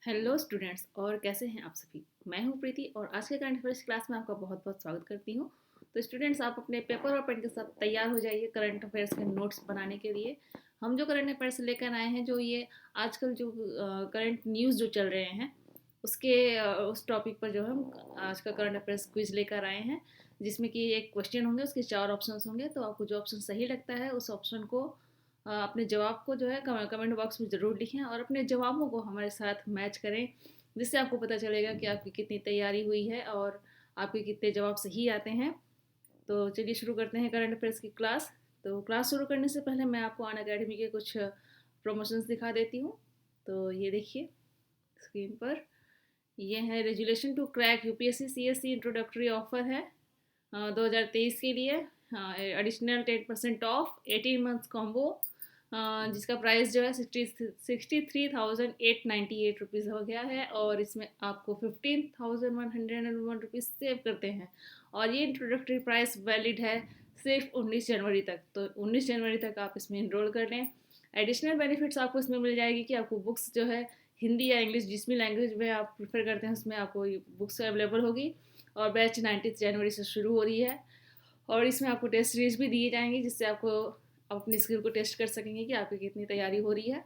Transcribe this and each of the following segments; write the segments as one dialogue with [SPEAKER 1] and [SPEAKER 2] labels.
[SPEAKER 1] Hello students, और कैसे हैं आप सभी। मैं हूं प्रीति और आज के करंट अफेयर्स क्लास में आपका बहुत बहुत स्वागत करती हूं। तो स्टूडेंट्स, आप अपने पेपर और पेन के साथ तैयार हो जाइए करंट अफेयर्स के नोट्स बनाने के लिए। हम जो करंट अफेयर्स लेकर आए हैं, जो ये आजकल जो करंट न्यूज़ जो चल रहे हैं उसके उस टॉपिक पर जो हम आज का करंट अफेयर्स क्विज लेकर आए हैं, जिसमें कि एक क्वेश्चन होंगे, उसके 4 ऑप्शन होंगे। तो आपको जो ऑप्शन सही लगता है उस ऑप्शन को अपने जवाब को जो है कमेंट बॉक्स में ज़रूर लिखें और अपने जवाबों को हमारे साथ मैच करें, जिससे आपको पता चलेगा कि आपकी कितनी तैयारी हुई है और आपके कितने जवाब सही आते हैं। तो चलिए शुरू करते हैं करंट अफेयर्स की क्लास। तो क्लास शुरू करने से पहले मैं आपको अन अकेडमी के कुछ प्रमोशंस दिखा देती हूँ। तो ये देखिए स्क्रीन पर, ये है resolution to crack UPSC CSC introductory offer है 2023 के लिए। एडिशनल 10% ऑफ 18 मंथ्स कॉम्बो, जिसका प्राइस जो है 63,898 रुपीज़ हो गया है, और इसमें आपको 15,101 रुपीज़ सेव करते हैं। और ये इंट्रोडक्टरी प्राइस वैलिड है सिर्फ 19 जनवरी तक। तो 19 जनवरी तक आप इसमें इनरोल कर लें। एडिशनल बेनिफिट्स आपको इसमें मिल जाएगी कि आपको बुक्स जो है हिंदी या इंग्लिश जिस भी लैंग्वेज में आप प्रेफर करते हैं उसमें आपको बुक्स अवेलेबल होगी। और बैच 19 जनवरी से शुरू हो रही है, और इसमें आपको टेस्ट सीरीज भी दिए जाएंगे, जिससे आपको आप अपनी स्किल को टेस्ट कर सकेंगे कि आपकी कितनी तैयारी हो रही है।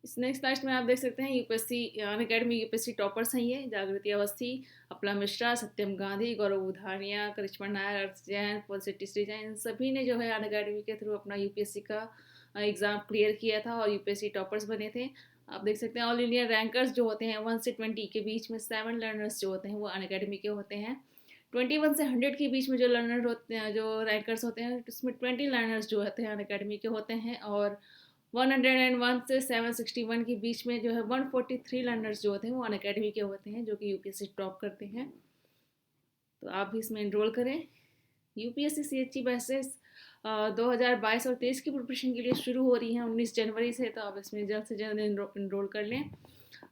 [SPEAKER 1] इस नेक्स्ट लास्ट में आप देख सकते हैं यूपीएससी अन अकेडमी यूपीएससी टॉपर्स हैं ये जागृति अवस्थी, अपला मिश्रा, सत्यम गांधी, गौरव उधानिया, करिश्मा नायर, अर्थ जैन, पॉलिसिटी जैन, इन सभी ने जो है अन अकेडमी के थ्रू अपना यूपीएससी का एग्ज़ाम क्लियर किया था और यूपीएससी टॉपर्स बने थे। आप देख सकते हैं ऑल इंडिया रैंकर्स जो होते हैं 1 से 20 के बीच में 7 लर्नर्स जो होते हैं वो अन अकेडमी के होते हैं। 21 से 100 के बीच में जो लर्नर होते हैं, जो रैंकर्स होते हैं, उसमें 20 लर्नर्स जो होते हैं अन अकेडमी के होते हैं। और 101 से 761 के बीच में जो है 143 लर्नर्स जो होते हैं वो अन अकेडमी के होते हैं, जो कि यूपीएससी टॉप करते हैं। तो आप भी इसमें इनरोल करें। यूपीएससी सीएचई बैचेस 2022 और 23 की प्रिपरेशन के लिए शुरू हो रही हैं 19 जनवरी से। तो आप इसमें जल्द से जल्द इनरोल कर लें।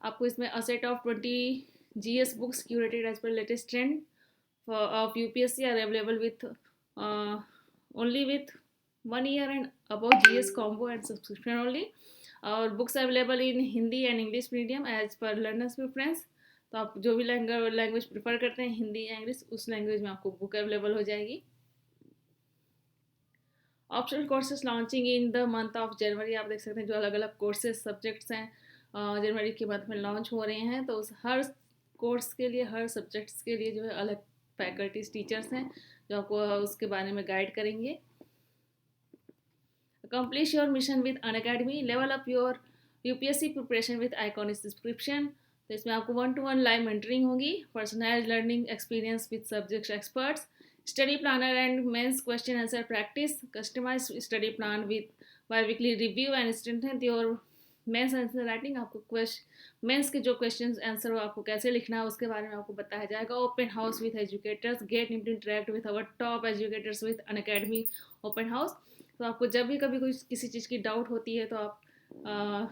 [SPEAKER 1] आपको इसमें a set of 20 GS books curated as per latest trend of UPSC are available with only with 1 year and above GS combo and subscription only. और books available in Hindi and English medium as per learners preference. तो आप जो भी language prefer करते हैं, हिंदी या English, उस language में आपको बुक अवेलेबल हो जाएगी। Optional courses launching in the month of January. आप देख सकते हैं जो अलग अलग कोर्सेज सब्जेक्ट्स हैं जनवरी के मंथ में लॉन्च हो रहे हैं। तो उस हर कोर्स के लिए, हर सब्जेक्ट्स के लिए जो है अलग फैकल्टीज टीचर्स हैं जो आपको उसके बारे में गाइड करेंगे। Accomplish your mission with Unacademy. Level up your UPSC preparation with Iconic subscription. तो इसमें आपको 1-to-1 लाइव मेंटरिंग होगी, personalised learning experience with subject experts, study planner and mains question answer practice, customise study plan with by weekly review and strengthen your mains answer writing. आपको mains के जो question answer हो आपको कैसे लिखना है उसके बारे में आपको बताया जाएगा। Open house with educators, get in to interact with our top educators with Unacademy open house. तो आपको जब भी कभी कोई किसी चीज़ की डाउट होती है तो आप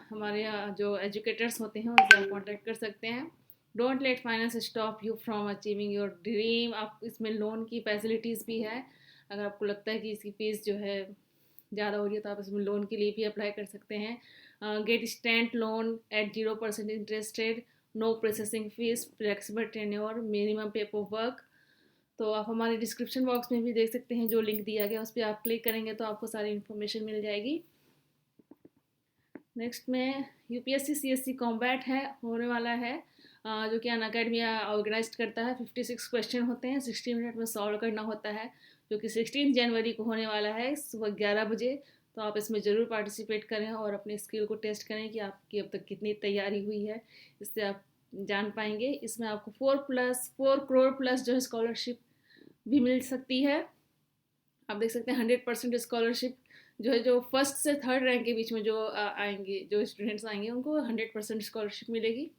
[SPEAKER 1] हमारे यहाँ जो एजुकेटर्स होते हैं उनसे आप कॉन्टेक्ट कर सकते हैं। Don't let finance stop you from achieving your dream. आप इसमें लोन की फैसिलिटीज़ भी है। अगर आपको लगता है कि इसकी फीस जो है ज़्यादा हो रही है तो आप इसमें लोन के लिए भी अप्लाई कर सकते हैं। Get stand loan at 0% interested, no processing fee, flexible tenure, minimum paper work. तो आप हमारे डिस्क्रिप्शन बॉक्स में भी देख सकते हैं, जो लिंक दिया गया उस पर आप क्लिक करेंगे तो आपको सारी इन्फॉर्मेशन मिल जाएगी। नेक्स्ट में यूपीएससी सीएससी कॉम्बैट है होने वाला है, जो कि अन अकेडमी ऑर्गेनाइज करता है। 56 क्वेश्चन होते हैं, 60 मिनट में सॉल्व करना होता है, जो कि 16 जनवरी को होने वाला है सुबह 11 बजे। तो आप इसमें ज़रूर पार्टिसिपेट करें और अपनी स्किल को टेस्ट करें कि आपकी अब तक कितनी तैयारी हुई है, इससे आप जान पाएंगे। इसमें आपको 4 करोड़ प्लस जो है स्कॉलरशिप भी मिल सकती है। आप देख सकते हैं 100% स्कॉलरशिप जो है, जो फर्स्ट से थर्ड रैंक के बीच में जो आएंगे, जो स्टूडेंट्स आएंगे उनको 100% स्कॉलरशिप मिलेगी।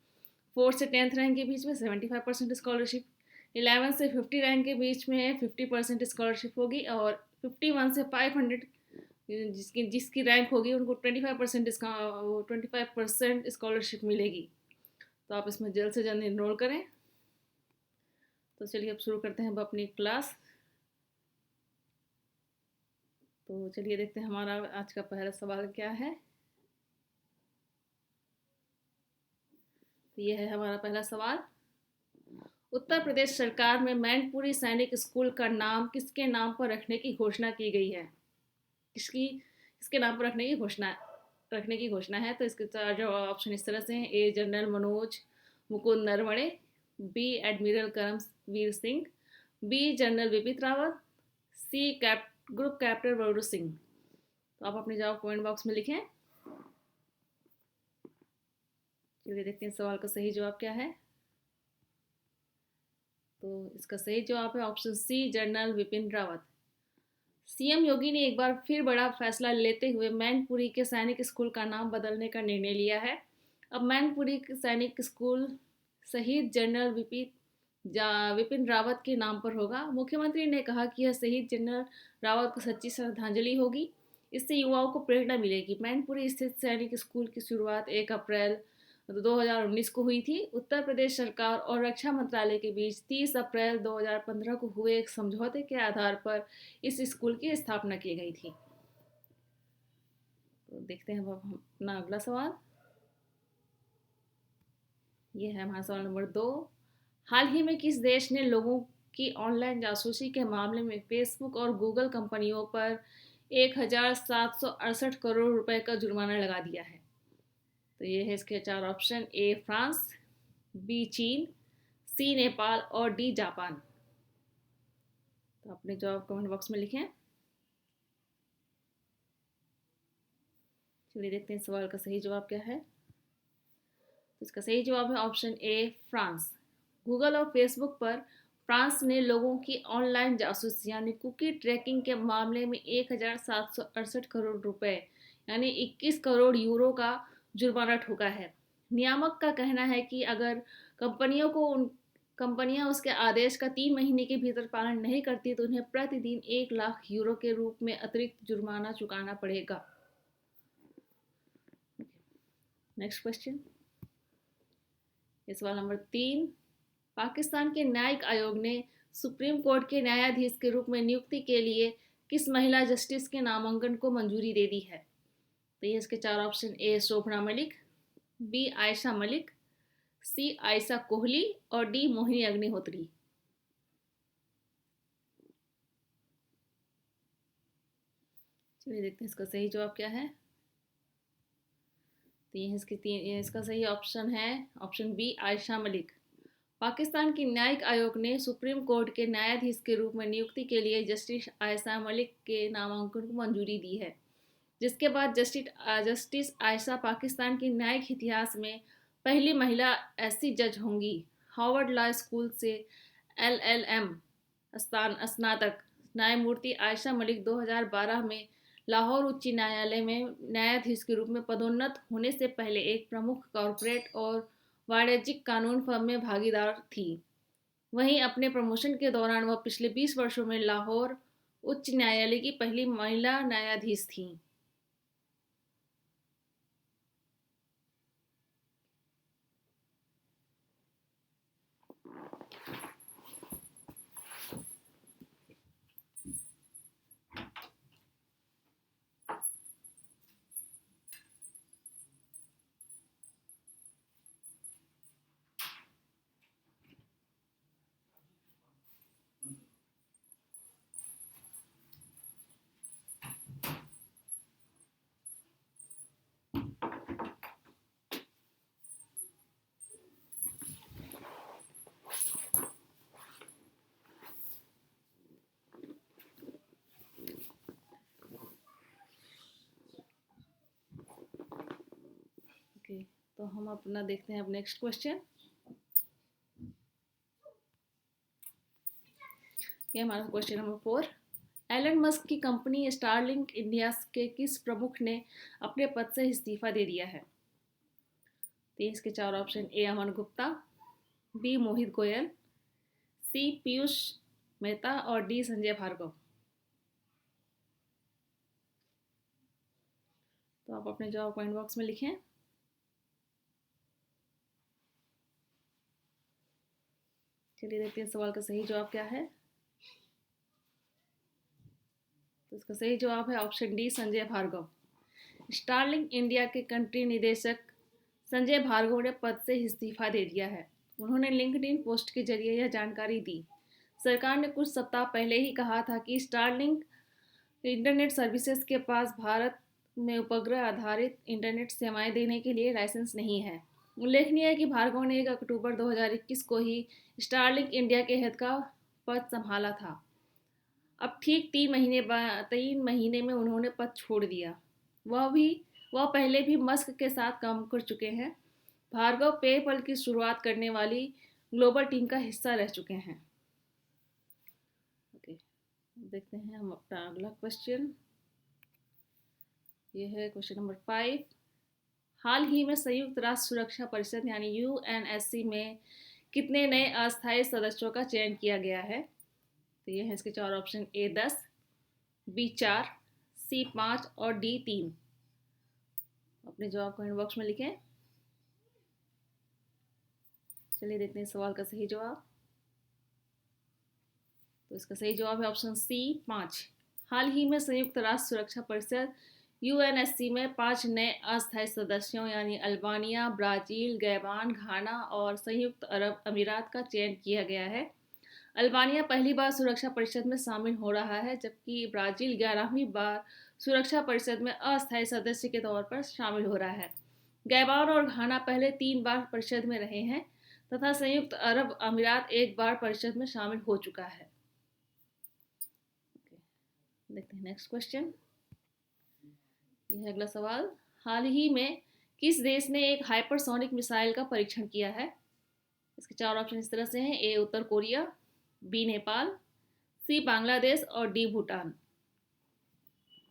[SPEAKER 1] 4th से 10th रैंक के बीच में 75% स्कॉलरशिप, 11 से 50 रैंक के बीच में 50% स्कॉलरशिप होगी, और 51 से 500 जिसकी जिसकी रैंक होगी उनको 25% स्कॉलरशिप मिलेगी। तो आप इसमें जल्द से जल्द इनरोल करें। तो चलिए अब शुरू करते हैं अब अपनी क्लास। तो चलिए देखते हैं हमारा आज का पहला सवाल क्या है। तो ये है हमारा पहला सवाल। उत्तर प्रदेश सरकार में मैनपुरी सैनिक स्कूल का नाम किसके नाम पर रखने की घोषणा की गई है? किसकी किसके नाम पर रखने की घोषणा है? तो इसके चार जो ऑप्शन इस तरह से हैं: A general Manoj Mukund Naravane, B admiral Karambir Singh, B general Vipin Rawat, C group captain Varun Singh. तो आप अपने जवाब कमेंट बॉक्स में लिखें। चलिए देखते हैं सवाल का सही जवाब क्या है। तो इसका सही जवाब है option C general Vipin Rawat. CM Yogi ने एक बार फिर बड़ा फैसला लेते हुए मैनपुरी के सैनिक स्कूल का नाम बदलने का निर्णय लिया है। अब मैनपुरी सैनिक स्कूल शहीद जनरल विपिन रावत के नाम पर होगा। मुख्यमंत्री ने कहा कि यह शहीद जनरल रावत को सच्ची श्रद्धांजलि होगी। इससे युवाओं को प्रेरणा मिलेगी। मैनपुरी स्थित सैनिक स्कूल की शुरुआत 1 अप्रैल 2019 को हुई थी। उत्तर प्रदेश सरकार और रक्षा मंत्रालय के बीच 30 अप्रैल 2015 को हुए एक समझौते के आधार पर इस स्कूल की स्थापना की गई थी। तो देखते हैं अब हम अपना अगला सवाल। ये है हमारा सवाल नंबर 2। हाल ही में किस देश ने लोगों की ऑनलाइन जासूसी के मामले में फेसबुक और गूगल कंपनियों पर 1768 करोड़ रुपए का जुर्माना लगा दिया है? तो ये है इसके चार ऑप्शन: ए फ्रांस, बी चीन, सी नेपाल और डी जापान। तो अपने जवाब कमेंट बॉक्स में लिखें। चलिए देखते हैं सवाल का सही जवाब क्या है। तो इसका सही जवाब है ऑप्शन ए फ्रांस। गूगल और फेसबुक पर फ्रांस ने लोगों की ऑनलाइन जासूसी यानी कुकी ट्रैकिंग के मामले में 1768 करोड़ रुपए यानी 21 करोड़ यूरो का जुर्माना ठोका है। नियामक का कहना है कि अगर कंपनियां उसके आदेश का 3 महीने के भीतर पालन नहीं करती तो उन्हें प्रतिदिन 1 लाख यूरो के रूप में अतिरिक्त जुर्माना चुकाना पड़ेगा। नेक्स्ट क्वेश्चन, सवाल नंबर 3। पाकिस्तान के न्यायिक आयोग ने सुप्रीम कोर्ट के न्यायाधीश के रूप में नियुक्ति के लिए किस महिला जस्टिस के नामांकन को मंजूरी दे दी है? तो ये इसके चार ऑप्शन: ए शोभना मलिक, बी आयशा मलिक, सी आयशा कोहली और डी मोहिनी अग्निहोत्री। चलिए देखते हैं इसका सही जवाब क्या है। तो ये इसका सही ऑप्शन है ऑप्शन बी आयशा मलिक। पाकिस्तान की न्यायिक आयोग ने सुप्रीम कोर्ट के न्यायाधीश के रूप में नियुक्ति के लिए जस्टिस आयशा मलिक के नामांकन को मंजूरी दी है, जिसके बाद जस्टिस आयशा पाकिस्तान के न्यायिक इतिहास में पहली महिला ऐसी जज होंगी। हार्वर्ड लॉ स्कूल से LLM स्नातक न्यायमूर्ति आयशा मलिक 2012 में लाहौर उच्च न्यायालय में न्यायाधीश के रूप में पदोन्नत होने से पहले एक प्रमुख कॉरपोरेट और वाणिज्यिक कानून फर्म में भागीदार थी। वहीं अपने प्रमोशन के दौरान वह पिछले 20 वर्षों में लाहौर उच्च न्यायालय की पहली महिला न्यायाधीश थीं। तो हम अपना देखते हैं अब नेक्स्ट क्वेश्चन। ये हमारा क्वेश्चन नंबर 4। एलन मस्क की कंपनी स्टारलिंक इंडिया के किस प्रमुख ने अपने पद से इस्तीफा दे दिया है? तो इसके चार ऑप्शन: ए अमन गुप्ता, बी मोहित गोयल, सी पीयूष मेहता और डी संजय भार्गव। तो आप अपने जवाब कमेंट बॉक्स में लिखें। चलिए देखते हैं सवाल का सही जवाब क्या है। तो इसका सही जवाब है option D Sanjay Bhargav. Starlink India के कंट्री निदेशक संजय भार्गव ने पद से इस्तीफा दे दिया है। उन्होंने लिंक्डइन पोस्ट के जरिए यह जानकारी दी। सरकार ने कुछ सप्ताह पहले ही कहा था कि स्टारलिंक इंटरनेट सर्विसेज के पास भारत में उपग्रह आधारित इंटरनेट सेवाएं देने के लिए लाइसेंस नहीं है। उल्लेखनीय है कि भार्गव ने 1 अक्टूबर 2021 को ही स्टारलिंक इंडिया के हेड का पद संभाला था। अब ठीक 3 महीने में उन्होंने पद छोड़ दिया। वह पहले भी मस्क के साथ काम कर चुके हैं। भार्गव पेपल की शुरुआत करने वाली ग्लोबल टीम का हिस्सा रह चुके हैं। ओके, देखते हैं हम अपना अगला क्वेश्चन। यह है क्वेश्चन नंबर 5। हाल ही में संयुक्त राष्ट्र सुरक्षा परिषद यानी यूएनएससी में कितने नए अस्थायी सदस्यों का चयन किया गया है? तो ये है इसके 4 ऑप्शन: A 10, B 4, C 5 और D 3। अपने जवाब कमेंट बॉक्स में लिखें। चलिए देखते हैं सवाल का सही जवाब। तो इसका सही जवाब है ऑप्शन C 5। हाल ही में संयुक्त राष्ट्र सुरक्षा परिषद यूएनएससी में 5 नए अस्थायी सदस्यों यानी अल्बानिया, ब्राज़ील, गैबान, घाना और संयुक्त अरब अमीरात का चयन किया गया है। अल्बानिया पहली बार सुरक्षा परिषद में शामिल हो रहा है, जबकि ब्राज़ील 11वीं बार सुरक्षा परिषद में अस्थायी सदस्य के तौर पर शामिल हो रहा है। गैबान और घाना पहले 3 बार परिषद में रहे हैं तथा संयुक्त अरब अमीरात 1 बार परिषद में शामिल हो चुका है। देखते हैं नेक्स्ट क्वेश्चन। यह है अगला सवाल। हाल ही में किस देश ने एक हाइपरसोनिक मिसाइल का परीक्षण किया है? इसके 4 ऑप्शन इस तरह से हैं: A Uttar Korea, B Nepal, C Bangladesh और D भूटान।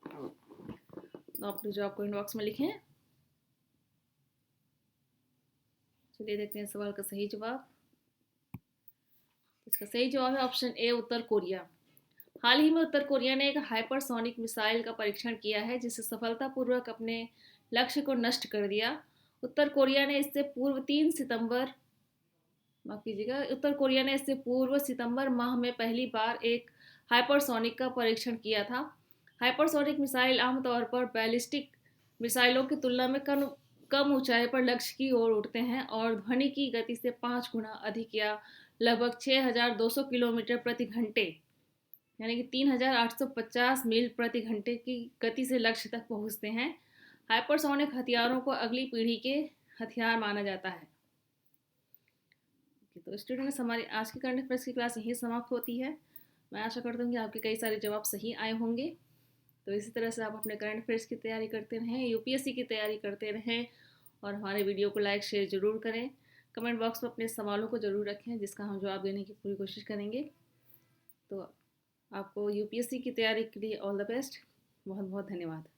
[SPEAKER 1] तो आप जवाब कमेंट बॉक्स में लिखें। चलिए देखते हैं सवाल का सही जवाब। इसका सही जवाब है ऑप्शन A उत्तर कोरिया। हाल ही में उत्तर कोरिया ने एक हाइपरसोनिक मिसाइल का परीक्षण किया है, जिसे सफलतापूर्वक अपने लक्ष्य को नष्ट कर दिया। उत्तर कोरिया ने इससे पूर्व सितंबर माह में पहली बार एक हाइपरसोनिक का परीक्षण किया था। हाइपरसोनिक मिसाइल आमतौर पर बैलिस्टिक मिसाइलों की तुलना में कम ऊंचाई पर लक्ष्य की ओर उड़ते हैं और ध्वनि की गति से 5 गुना अधिक या लगभग 6200 किलोमीटर प्रति घंटे यानी कि 3850 मील प्रति घंटे की गति से लक्ष्य तक पहुंचते हैं। हाइपरसोनिक हथियारों को अगली पीढ़ी के हथियार माना जाता है। तो स्टूडेंट्स, हमारी आज की करंट अफेयर्स की क्लास यहीं समाप्त होती है। मैं आशा करता हूँ कि आपके कई सारे जवाब सही आए होंगे। तो इसी तरह से आप अपने करंट अफेयर्स की तैयारी करते रहें, यूपीएससी की तैयारी करते रहें और हमारे वीडियो को लाइक शेयर ज़रूर करें। कमेंट बॉक्स में अपने सवालों को ज़रूर रखें, जिसका हम जवाब देने की पूरी कोशिश करेंगे। तो आपको यूपीएससी की तैयारी के लिए ऑल द बेस्ट। बहुत बहुत धन्यवाद।